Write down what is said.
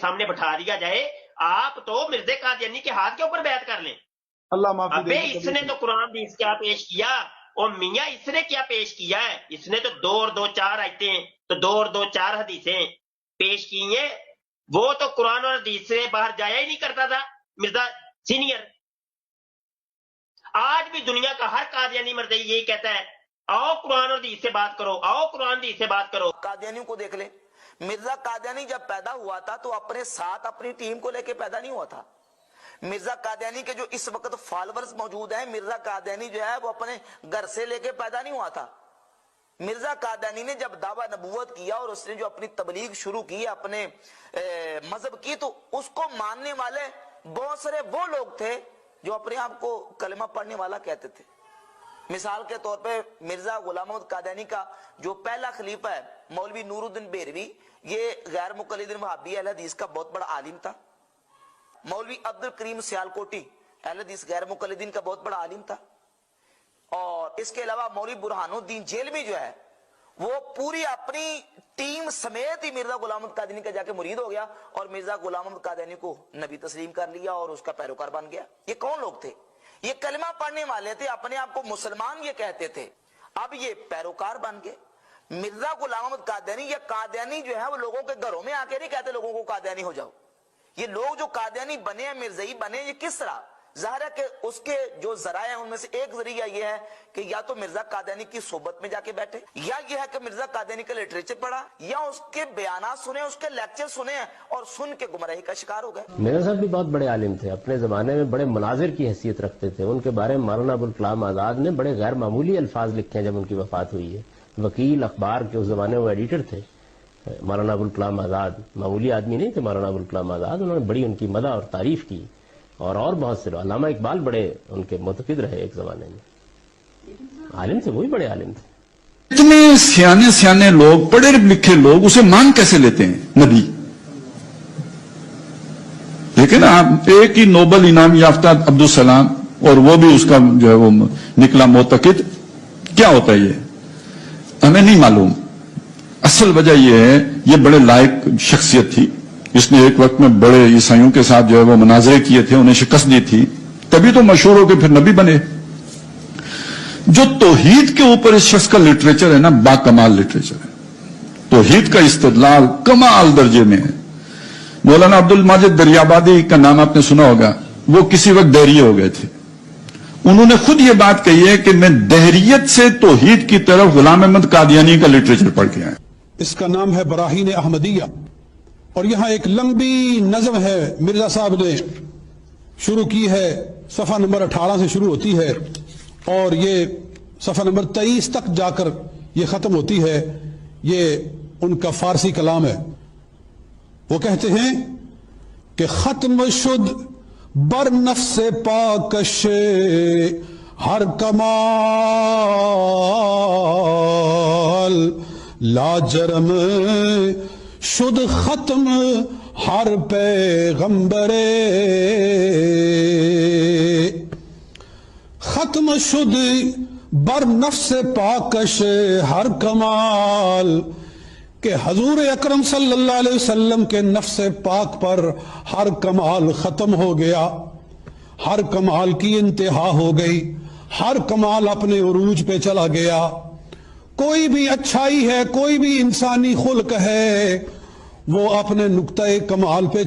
سامنے بٹھا دیا جائے، آپ تو مرزا قادیانی کے ہاتھ کے اوپر بیعت کر لیں۔ اللہ معافی ابے دے۔ اس نے تو قرآن حدیث کیا پیش کیا، اور میاں اس نے کیا پیش کیا ہے؟ اس نے تو 2 اور 2 4 آیتیں، تو 2 اور 2 4 حدیثیں پیش کی ہیں۔ وہ تو قرآن اور حدیث سے باہر جایا ہی نہیں کرتا تھا مرزا سینئر۔ آج بھی دنیا کا ہر قادیانی مرزا یہی کہتا ہے، آؤ قرآن اور حدیث سے بات کرو، آؤ قرآن حدیث سے بات کرو۔ قادیانیوں کو دیکھ لیں، مرزا قادیانی جب پیدا ہوا تھا تو اپنے ساتھ اپنی ٹیم کو لے کے پیدا نہیں ہوا تھا۔ مرزا قادیانی کے جو اس وقت فالورز موجود ہیں، مرزا قادیانی جو ہے وہ اپنے گھر سے لے کے پیدا نہیں ہوا تھا۔ مرزا قادیانی نے جب دعویٰ نبوت کیا اور اس نے جو اپنی تبلیغ شروع کی، اپنے مذہب کی، تو اس کو ماننے والے بہت سارے وہ لوگ تھے جو اپنے آپ کو کلمہ پڑھنے والا کہتے تھے۔ مثال کے طور پہ مرزا غلام محمد قادیانی کا جو پہلا خلیفہ ہے مولوی نور الدین بہروی، یہ غیر مقلد وہابی اہل حدیث کا بہت بڑا عالم تھا۔ مولوی عبد الکریم سیالکوٹی اہل حدیث غیر مقلدین کا بہت بڑا عالم تھا۔ اور اس کے علاوہ مولوی برہان الدین جیلوی جو ہے وہ پوری اپنی ٹیم سمیت ہی مرزا غلام محمد قادیانی کا جا کے مرید ہو گیا، اور مرزا غلام محمد قادیانی کو نبی تسلیم کر لیا اور اس کا پیروکار بن گیا۔ یہ کون لوگ تھے؟ یہ کلمہ پڑھنے والے تھے، اپنے آپ کو مسلمان یہ کہتے تھے، اب یہ پیروکار بن گئے۔ مرزا غلام محمد قادیانی یا قادیانی جو ہے وہ لوگوں کے گھروں میں آ کے نہیں کہتے لوگوں کو قادیانی ہو جاؤ۔ یہ لوگ جو قادیانی بنے ہیں، مرزائی بنے، یہ کس طرح؟ ظاہر ہے کہ اس کے جو ذرائع ہیں ان میں سے ایک ذریعہ یہ ہے کہ یا تو مرزا قادیانی کی صحبت میں جا کے بیٹھے، یا یہ ہے کہ مرزا قادیانی کا لٹریچر پڑھا، یا اس کے بیانات سنے، اس کے لیکچر سنے اور سن کے گمراہی کا شکار ہو گئے۔ مرزا صاحب بھی بہت بڑے عالم تھے، اپنے زمانے میں بڑے مناظر کی حیثیت رکھتے تھے۔ ان کے بارے میں مولانا ابوالکلام آزاد نے بڑے غیر معمولی الفاظ لکھے ہیں جب ان کی وفات ہوئی ہے۔ وکیل اخبار کے اس زمانے میں ایڈیٹر تھے مولانا ابوالکلام آزاد، معمولی آدمی نہیں تھے مولانا ابوالکلام آزاد۔ انہوں نے بڑی ان کی مدح اور تعریف کی، اور بہت سے علامہ اقبال بڑے ان کے متقد رہے ایک زمانے میں، عالم تھے، وہی بڑے عالم تھے۔ اتنے سیانے لوگ، پڑھے لکھے لوگ اسے مان کیسے لیتے ہیں نبی؟ لیکن آپ ایک ہی نوبل انعام یافتہ عبدالسلام، اور وہ بھی اس کا جو ہے وہ نکلا معتقد۔ کیا ہوتا ہے یہ ہمیں نہیں معلوم۔ اصل وجہ یہ ہے یہ بڑے لائق شخصیت تھی، اس نے ایک وقت میں بڑے عیسائیوں کے ساتھ جو ہے وہ مناظرے کیے تھے، انہیں شکست دی تھی، تبھی تو مشہور ہو کے پھر نبی بنے۔ جو توحید کے اوپر اس شخص کا لٹریچر ہے نا، با کمال لٹریچر ہے۔ توحید کا استدلال کمال درجے میں ہے۔ مولانا عبد الماجد دریابادی کا نام آپ نے سنا ہوگا، وہ کسی وقت دہریے ہو گئے تھے۔ انہوں نے خود یہ بات کہی ہے کہ میں دہریت سے توحید کی طرف غلام احمد قادیانی کا لٹریچر پڑھ کے آیا۔ اس کا نام ہے براہین احمدیہ، اور یہاں ایک لمبی نظم ہے مرزا صاحب نے شروع کی ہے، صفحہ نمبر 18 سے شروع ہوتی ہے اور یہ صفحہ نمبر 23 تک جا کر یہ ختم ہوتی ہے۔ یہ ان کا فارسی کلام ہے۔ وہ کہتے ہیں کہ ختم شد بر نفس پاکش ہر کمال، لاجرم شد ختم ہر پیغمبر، ختم شد بر نفس پاکش ہر کمال، کہ حضور اکرم صلی اللہ علیہ وسلم کے نفس پاک پر ہر کمال ختم ہو گیا، ہر کمال کی انتہا ہو گئی، ہر کمال اپنے عروج پہ چلا گیا۔ کوئی بھی اچھائی ہے، کوئی بھی انسانی خلق ہے، وہ اپنے نقطۂ کمال پہ